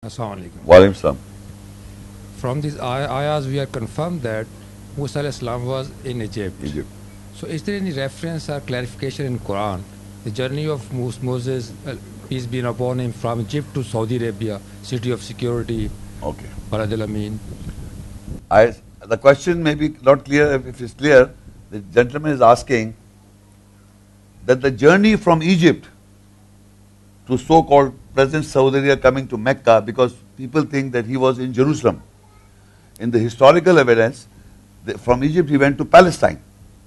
Assalamu alaikum. Walaikum salam. From these ayahs, we are confirmed that Musa alayhi salam was in Egypt. Egypt. So, is there any reference or clarification in Quran? The journey of Moses, peace be upon him, from Egypt to Saudi Arabia, city of security, Okay. Balad al Amin. The question may be not clear. If it's clear, the gentleman is asking that the journey from Egypt to so-called present Saudi Arabia coming to Mecca, because people think that he was in Jerusalem. In the historical evidence, from Egypt he went to Palestine,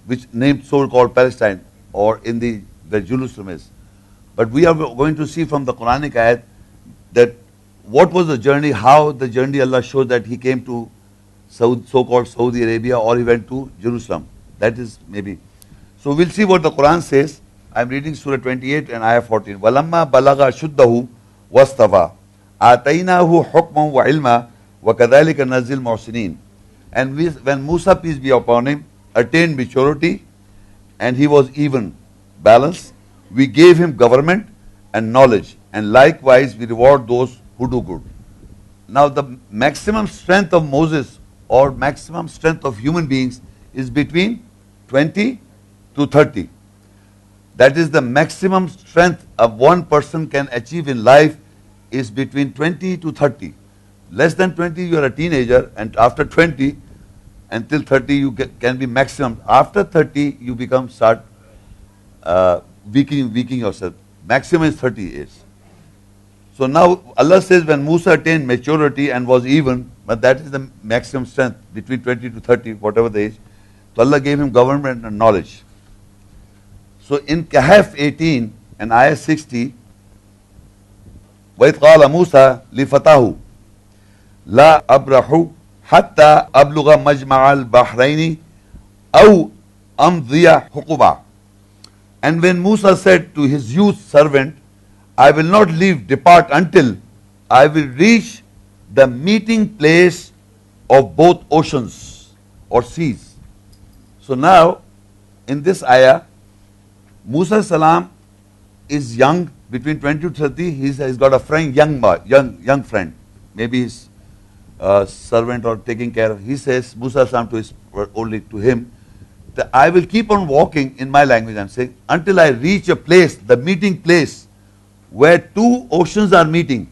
which named so-called Palestine, or in the where Jerusalem is. But we are going to see from the Quranic ayat that what was the journey, how the journey Allah shows that he came to so-called Saudi Arabia or he went to Jerusalem. That is maybe. So we'll see what the Quran says. I'm reading Surah 28 and Ayah 14. وَلَمَّا بَلَغَ شُدَّهُ وَاسْتَوَى آتَيْنَاهُ حُكْمًا وَعِلْمًا وَكَذَلِكَ نَزِّلُ الْمُحْسِنِينَ. And when Musa, peace be upon him, attained maturity and he was even balanced, we gave him government and knowledge, and likewise we reward those who do good. Now the maximum strength of Moses or maximum strength of human beings is between 20 to 30. That is the maximum strength of one person can achieve in life is between 20 to 30. Less than 20 you are a teenager, and after 20 until 30 you can be maximum. After 30 you start weakening yourself. Maximum is 30 years. So now Allah says when Musa attained maturity and was even, but that is the maximum strength between 20 to 30, whatever the age. So Allah gave him government and knowledge. So in Kahf 18 and Ayah 60, وَإِذْ قَالَ مُوسَى لِفَتَاهُ لَا أَبْرَحُ حَتَّى أَبْلُغَ مَجْمَعَ الْبَحْرَيْنِ أَوْ أَمْضِيَ حُقُبًا. And when Musa said to his youth servant, I will not depart until I will reach the meeting place of both oceans or seas. So now, in this ayah, Musa salam is young, between 20 to 30. He's got a friend, young friend, maybe his servant or taking care of. He says, Musa salam only to him, that I will keep on walking in my language, I'm saying, until I reach a place, the meeting place, where two oceans are meeting.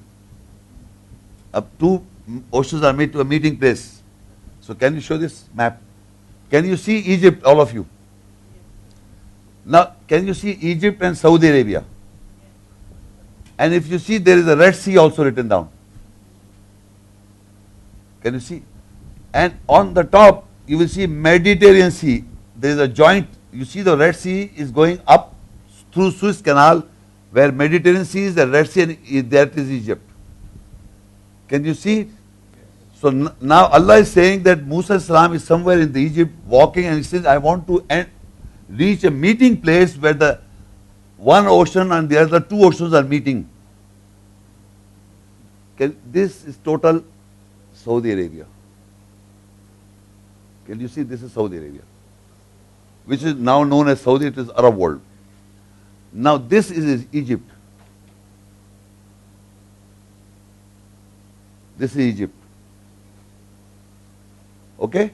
Two oceans are made to a meeting place. So can you show this map? Can you see Egypt, all of you? Now, can you see Egypt and Saudi Arabia? And if you see, there is a Red Sea also written down. Can you see? And on the top, you will see Mediterranean Sea. There is a joint. You see the Red Sea is going up through Suez Canal, where Mediterranean Sea is the Red Sea, and that is Egypt. Can you see? So now Allah is saying that Musa salam is somewhere in the Egypt walking, and he says, I want to reach a meeting place where the one ocean and the other two oceans are meeting. This is total Saudi Arabia. Can you see? This is Saudi Arabia, which is now known as Saudi. It is Arab world. Now this is Egypt. This is Egypt. Okay?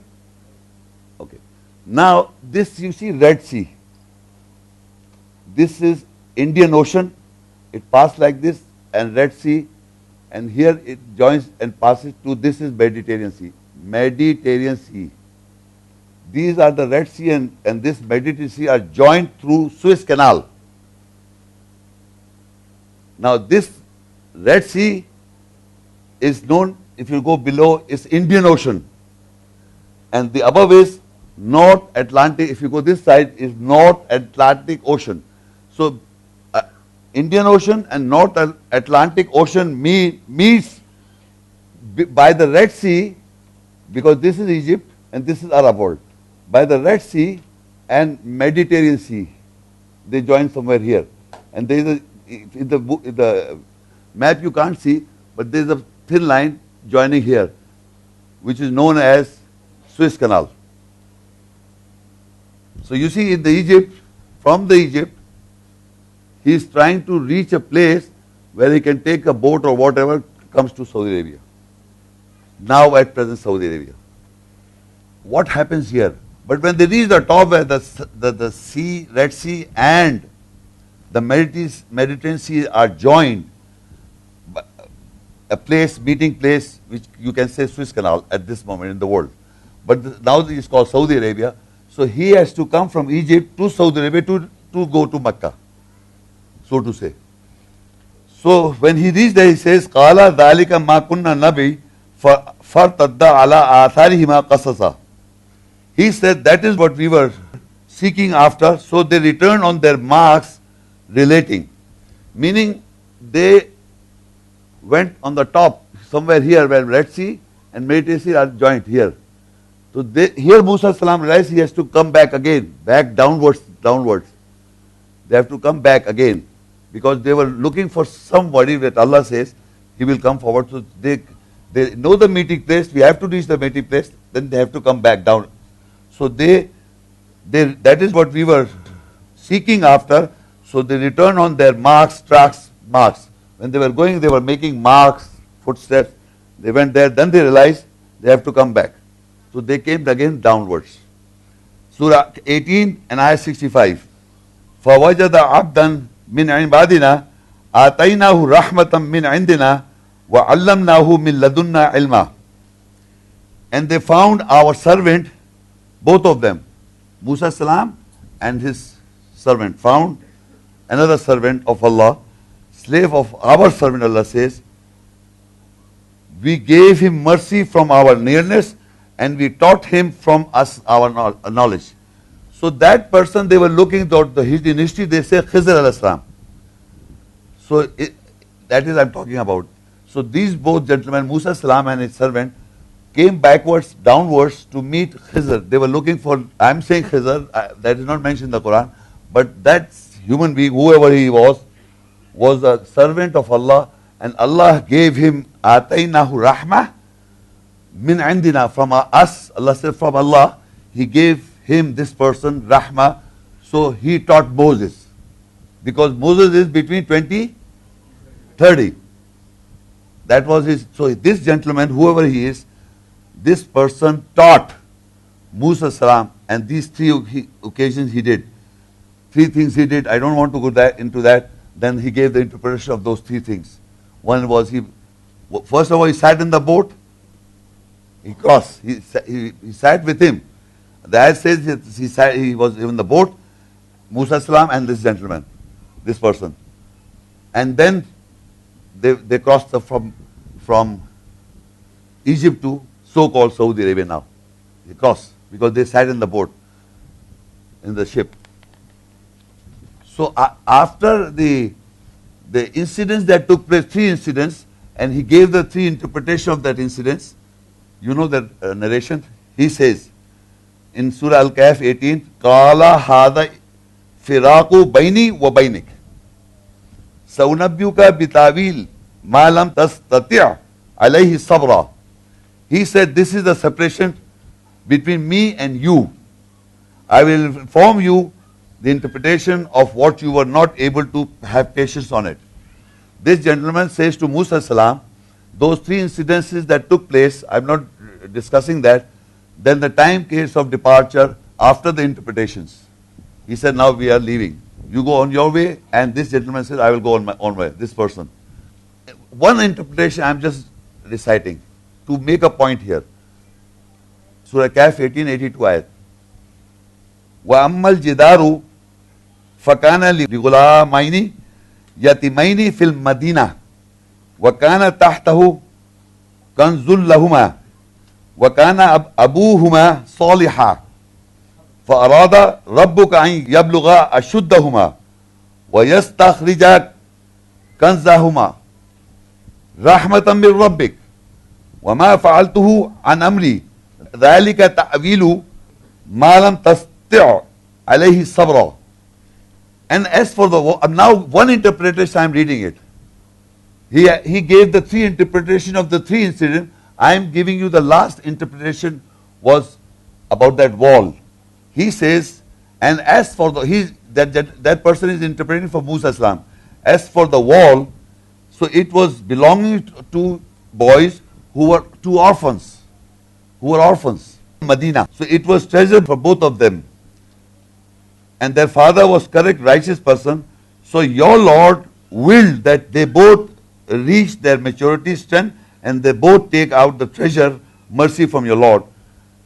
Okay. Now this you see Red Sea. This is Indian Ocean. It passed like this, and Red Sea, and here it joins and passes to, this is Mediterranean Sea. Mediterranean Sea. These are the Red Sea and this Mediterranean Sea are joined through Suez Canal. Now this Red Sea is known, if you go below, is Indian Ocean. And the above is North Atlantic. If you go this side, is North Atlantic Ocean. So Indian Ocean and North Atlantic Ocean meets by the Red Sea, because this is Egypt and this is Arab world. By the Red Sea and Mediterranean Sea, they join somewhere here. And there is a, in the map you can't see, but there is a thin line joining here, which is known as Suez Canal. So you see in the Egypt, from the Egypt, he is trying to reach a place where he can take a boat or whatever, comes to Saudi Arabia. Now at present Saudi Arabia. What happens here? But when they reach the top where the sea, Red Sea and the Mediterranean Sea are joined, a place, meeting place, which you can say Suez Canal at this moment in the world. But now it is called Saudi Arabia. So he has to come from Egypt to Saudi Arabia to go to Mecca, so to say. So when he reached there, he says, قَالَ ذَلِكَ مَا كُنَّا نَبِي فَارْتَدَّ عَلَىٰ آثَارِهِمَا قَصَصًا. He said, that is what we were seeking after. So they returned on their marks relating. Meaning they went on the top, somewhere here where Red Sea and Mediterranean Sea are joined here. So here Musa salam realized he has to come back again, back downwards. They have to come back again because they were looking for somebody that Allah says he will come forward. So they know the meeting place, we have to reach the meeting place, then they have to come back down. So that is what we were seeking after. So they returned on their marks. When they were going, they were making marks, footsteps. They went there, then they realized they have to come back. So they came again downwards. Surah 18 and ayah 65. فَوَجَدَ عَبْدًا مِنْ عِبَادِنَا آتَيْنَاهُ رَحْمَةً مِنْ عِنْدِنَا وَعَلَّمْنَاهُ مِنْ لَدُنَّا عِلْمًا. And they found our servant, both of them, Musa salam and his servant, found another servant of Allah, slave of our servant, Allah says, we gave him mercy from our nearness and we taught him from us our knowledge. So that person, they were looking at in history, they say Khizr al-Islam. So that is I'm talking about. So these both gentlemen, Musa salam and his servant, came backwards, downwards to meet Khizr. They were looking for, I'm saying Khizr, that is not mentioned in the Quran, but that human being, whoever he was a servant of Allah, and Allah gave him Ataynahu Rahmah min indina, from us. Allah said from Allah, He gave him, this person, Rahmah. So he taught Moses. Because Moses is between 20, 30. That was his. So this gentleman, whoever he is, this person taught Musa salam, and these three occasions he did. Three things he did. I don't want to go into that. Then he gave the interpretation of those three things. One was first of all, he sat in the boat. He crossed. He sat with him. The ayat says he was in the boat, Musa salam and this gentleman, this person. And then they crossed from Egypt to so-called Saudi Arabia now. They crossed because they sat in the boat, in the ship. So after the incidents that took place, three incidents, and he gave the three interpretation of that incidents. You know that narration. He says in Surah Al-Kahf 18, "Qala hada firaqu baini wa bainik. Saunabyuka bitawil ma lam tastati' alayhi sabra." He said, this is the separation between me and you. I will inform you the interpretation of what you were not able to have patience on it. This gentleman says to Musa salam, those three incidences that took place, I'm not discussing that, then the time case of departure after the interpretations. He said, now we are leaving. You go on your way, and this gentleman says, I will go on my own way, this person. One interpretation I'm just reciting to make a point here. Surah Kahf 18:82 ayat. وَأَمَّا الْجِدَارُ فَكَانَ لِغُلَامَيْنِ يَتِيمَيْنِ فِي الْمَدِينَةِ وَكَانَ تَحْتَهُ كَنْزٌ لَهُمَا وَكَانَ أَبُوهُمَا صَالِحًا فَأَرَادَ رَبُّكَ أَنْ يَبْلُغَا أَشُدَّهُمَا وَيَسْتَخْرِجَا كَنْزَهُمَا رَحْمَةً مِنْ رَبِّكَ وَمَا فَعَلْتُهُ عَنْ أَمْرِي ذَلِكَ تَأْوِيلُ مَا لَمْ تَسْتِعْ عَلَيْهِ صَبْرًا. And as for now one interpretation, I am reading it. He gave the three interpretation of the three incidents. I am giving you the last interpretation was about that wall. He says, and as for that person is interpreting for Musa salam. As for the wall, So it was belonging to boys who were two orphans, Medina. So it was treasure for both of them. And their father was correct, righteous person. So your Lord willed that they both reach their maturity strength and they both take out the treasure, mercy from your Lord.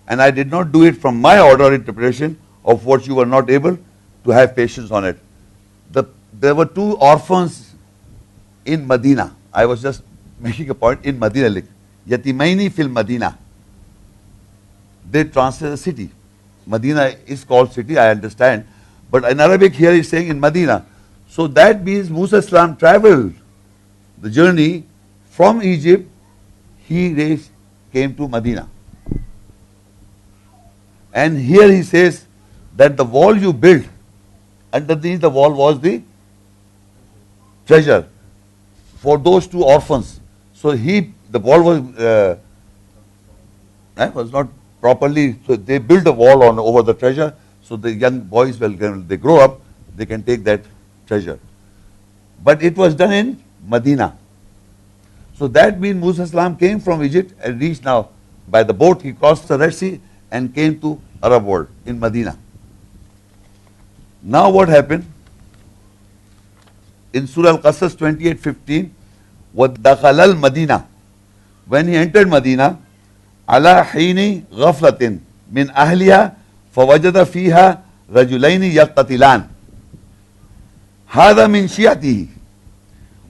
And I did not do it from my order or interpretation of what you were not able to have patience on it. There were two orphans in Medina. I was just making a point in Medina. Yatimaini fil Medina. They translate the city. Medina is called city, I understand. But in Arabic here is saying in Medina. So that means Musa Islam traveled the journey from Egypt. He came to Medina. And here he says that the wall you built, underneath the wall was the treasure for those two orphans. So the wall was not properly, so they built a wall over the treasure, so the young boys, when they grow up, they can take that treasure. But it was done in Medina. So that means Musa Islam came from Egypt and reached now by the boat. He crossed the Red Sea and came to Arab world in Medina. Now what happened? In Surah Al-Qasas 28:15, وَدَخَلَ الْمَدِينَةِ, when he entered Medina, عَلَى حِينِ غَفْلَةٍ مِنْ أَهْلِهَا فَوَجَدَ فِيهَا رَجُلَيْنِ يَقْتَتِلَانِ هَذَا مِنْ شِيَعْتِهِ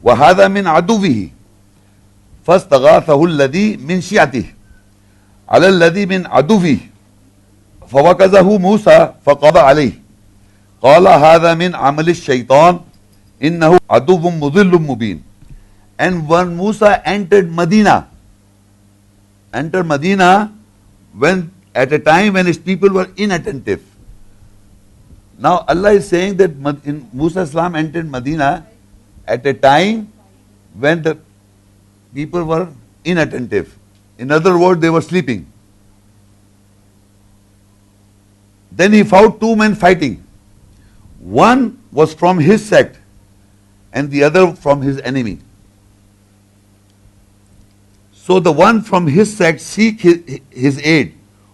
وَهَذَا مِنْ عَدُوِّهِ فَاسْتَغَاثَهُ الَّذِي مِنْ شِيعَتِهِ عَلَى الَّذِي مِنْ عَدُوِّهِ فَوَكَزَهُ مُوسَى فَقَضَى عَلَيْهِ قَالَ هَذَا مِنْ عَمَلِ الشَّيْطَانِ إِنَّهُ عَدُوٌّ مُضِلٌّ مُبِينٌ. And when Musa entered Medina, when at a time when his people were inattentive. Now Allah is saying that Musa Islam entered Medina at a time when the people were inattentive. In other words, they were sleeping. Then he found two men fighting. One was from his sect and the other from his enemy. So the one from his sect seek his aid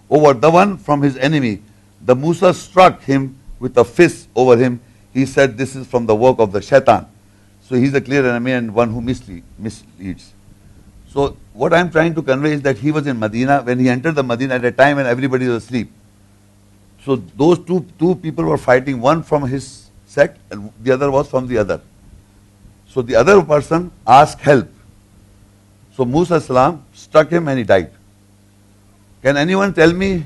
over the one from his enemy. The Musa struck him with a fist over him. He said, this is from the work of the shaitan. So he's a clear enemy and one who misleads. So what I'm trying to convey is that he was in Medina. When he entered the Medina at a time when everybody was asleep. So those two people were fighting, one from his sect and the other was from the other. So the other person asked help. So Musa Salam struck him and he died. Can anyone tell me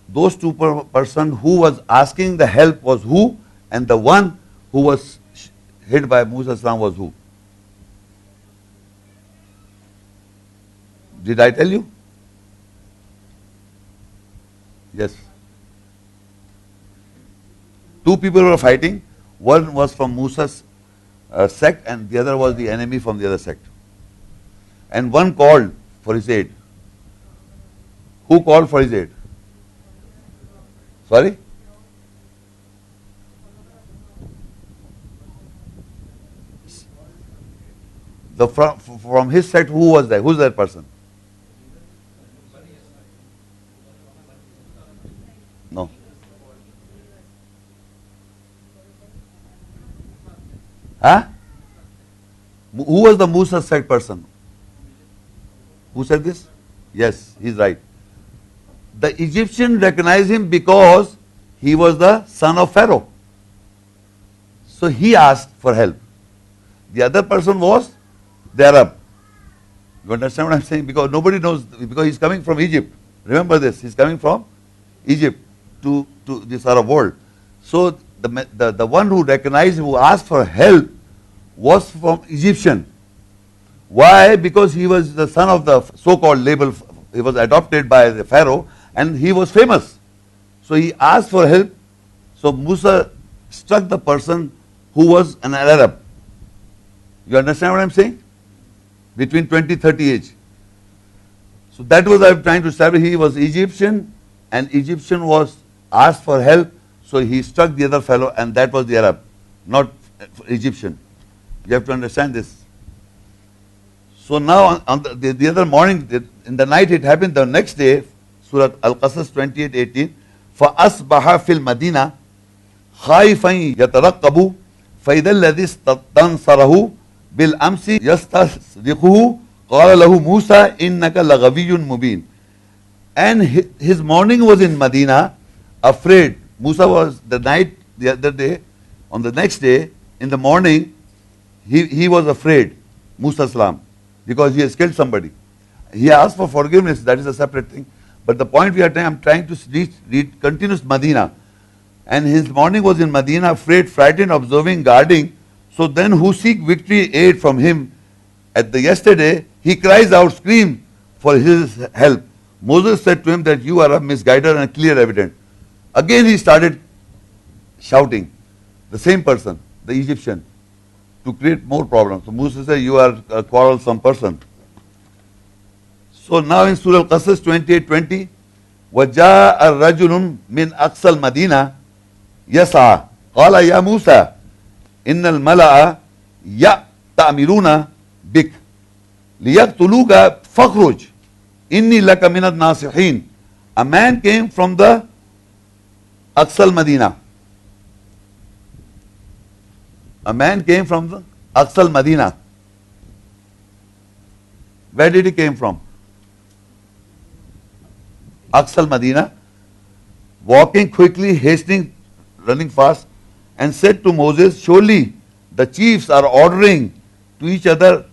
those two person who was asking the help was who, and the one who was hit by Musa Salam was who? Did I tell you? Yes. Two people were fighting. One was from Musa's sect and the other was the enemy from the other sect. And one called for his aid. Who called for his aid? Sorry? From his sect, who was that? Who's that person? No. Huh? Who was the Musa sect person? Who said this? Yes, he's right. The Egyptian recognized him because he was the son of Pharaoh. So he asked for help. The other person was the Arab. You understand what I'm saying? Because nobody knows, because he's coming from Egypt. Remember this, he's coming from Egypt to this Arab world. So the one who recognized, who asked for help was from Egyptian. Why? Because he was the son of the so-called label, he was adopted by the Pharaoh and he was famous. So he asked for help. So Musa struck the person who was an Arab. You understand what I'm saying? Between 20-30 age. So that was I'm trying to establish. He was Egyptian and Egyptian was asked for help. So he struck the other fellow and that was the Arab, not Egyptian. You have to understand this. So now on the other morning, in the night it happened, the next day, Surah Al-Qasas 28:18, فَأَصْبَحَ فِي الْمَدِينَةِ خَائِفًا يَتَرَقَّبُ فَإِذَا الَّذِي اسْتَنصَرَهُ بِالْأَمْسِ يَسْتَصْرِخُهُ قَالَ لَهُ مُوسَى إِنَّكَ لَغَوِيٌّ مُبِينٌ. And his morning was in Medina, afraid. Musa was the night, the other day, on the next day, in the morning, he was afraid, Musa salam, because he has killed somebody. He asked for forgiveness, that is a separate thing. But the point I'm trying to read continuous Medina. And his morning was in Medina, afraid, frightened, observing, guarding. So then who seek victory, aid from him? At the yesterday, he cries out, scream for his help. Moses said to him that you are a misguider and clear evidence. Again he started shouting, the same person, the Egyptian, to create more problems. So Moses said, you are a quarrelsome person. So now in Surah Al-Qasas 28:20, وَجَاءَ الرَّجُلٌ مِنْ أَقْصَى الْمَدِينَةِ يَسْعَى قَالَ يَا مُوسَى إِنَّ الْمَلَأَ يَأْتَأْمِرُونَ بِكَ لِيَقْتُلُوكَ فَاخْرُجْ إِنِّي لَكَ مِنَ النَّاصِحِينَ. A man came from the Aqsa al-Madina. A man came from the Aqsa al-Madina. Where did he came from? Aqsa al-Madina, walking quickly, hastening, running fast, and said to Moses, surely the chiefs are ordering to each other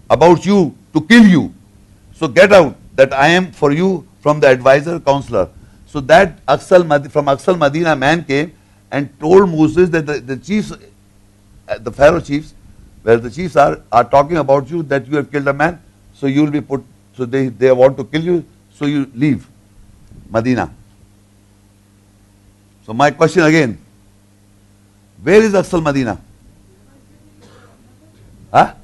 about you to kill you. So get out, that I am for you from the advisor, counselor. So that from Aqsa al-Madina man came and told Moses that the chiefs, the Pharaoh chiefs, where the chiefs are talking about you, that you have killed a man, so you will be put, so they want to kill you, so you leave Medina. So my question again, where is Aqsa al-Madina? Huh?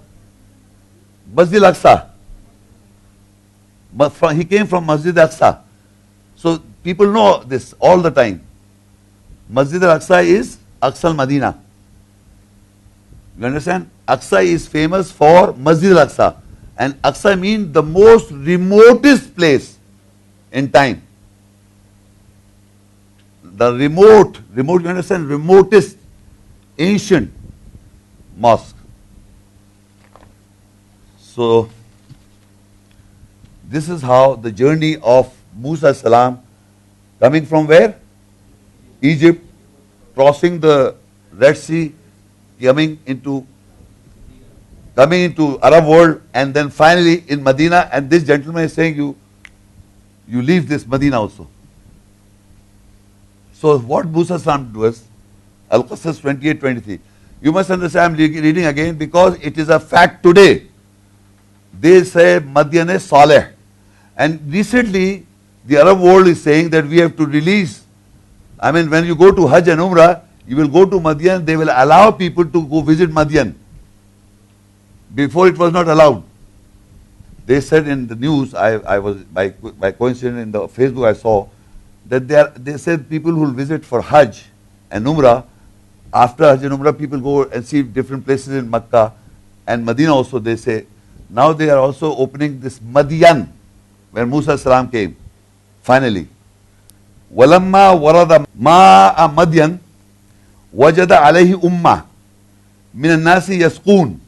Masjid al-Aqsa. But he came from Masjid al-Aqsa. So people know this all the time. Masjid al-Aqsa is Aqsa al-Madina. You understand? Aqsa is famous for Masjid al-Aqsa. And Aqsa means the most remotest place in time. The remote, you understand? Remotest, ancient mosque. So, this is how the journey of Musa salam, coming from where? Egypt, crossing the Red Sea, coming into Arab world, and then finally in Medina. And this gentleman is saying you leave this Medina also. So what Musa salam does, Al-Qasas 28:23. You must understand, I'm reading again because it is a fact today. They say Madyan Saleh. And recently, the Arab world is saying that we have to release. I mean, when you go to Hajj and Umrah, you will go to Madyan, they will allow people to go visit Madyan. Before it was not allowed. They said in the news, I was by coincidence in the Facebook I saw, that they said people who will visit for Hajj and Umrah, after Hajj and Umrah, people go and see different places in Makkah and Medina also, they say. Now they are also opening this Madyan, where Musa salam came, finally. وَلَمَّا وَرَدَ مَاءَ مَدْيَنَ وَجَدَ عَلَيْهِ أُمَّةً مِنَ النَّاسِ يَسْقُونَ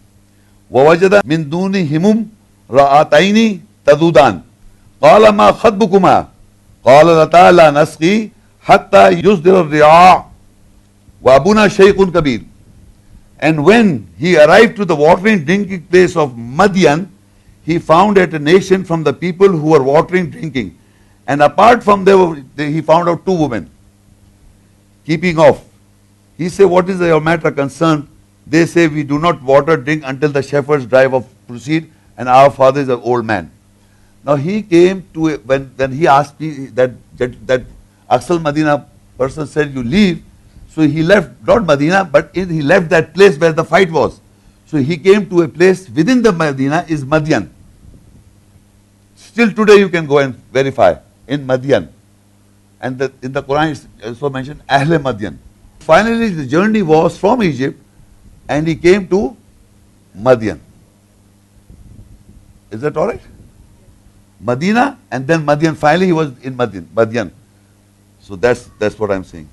وَوَجَدَ مِن دُونِهِمْ رَآتَيْنِ تَذُودَانِ قَالَ مَا خَطْبُكُمَا قَالَ لَتَا لَا نَسْقِي حَتَّى يُصْدِرَ الرِّعَاءُ وَأَبُونَا شَيْخٌ كَبِيرٌ. And when he arrived to the watering drinking place of Madyan, he found at a nation from the people who were watering drinking. And apart from them, he found out two women keeping off. He said, what is your matter concern? They say, we do not water drink until the shepherds drive off proceed, and our father is an old man. Now he came to, when he asked me that Aqsa al-Madina person said, you leave. So he left, not Medina, but he left that place where the fight was. So he came to a place within the Medina is Madyan. Still today you can go and verify in Madyan. And in the Quran it's also mentioned Ahle Madyan. Finally the journey was from Egypt and he came to Madian. Is that all right? Medina and then Madian. Finally, he was in Madian. So that's what I'm saying.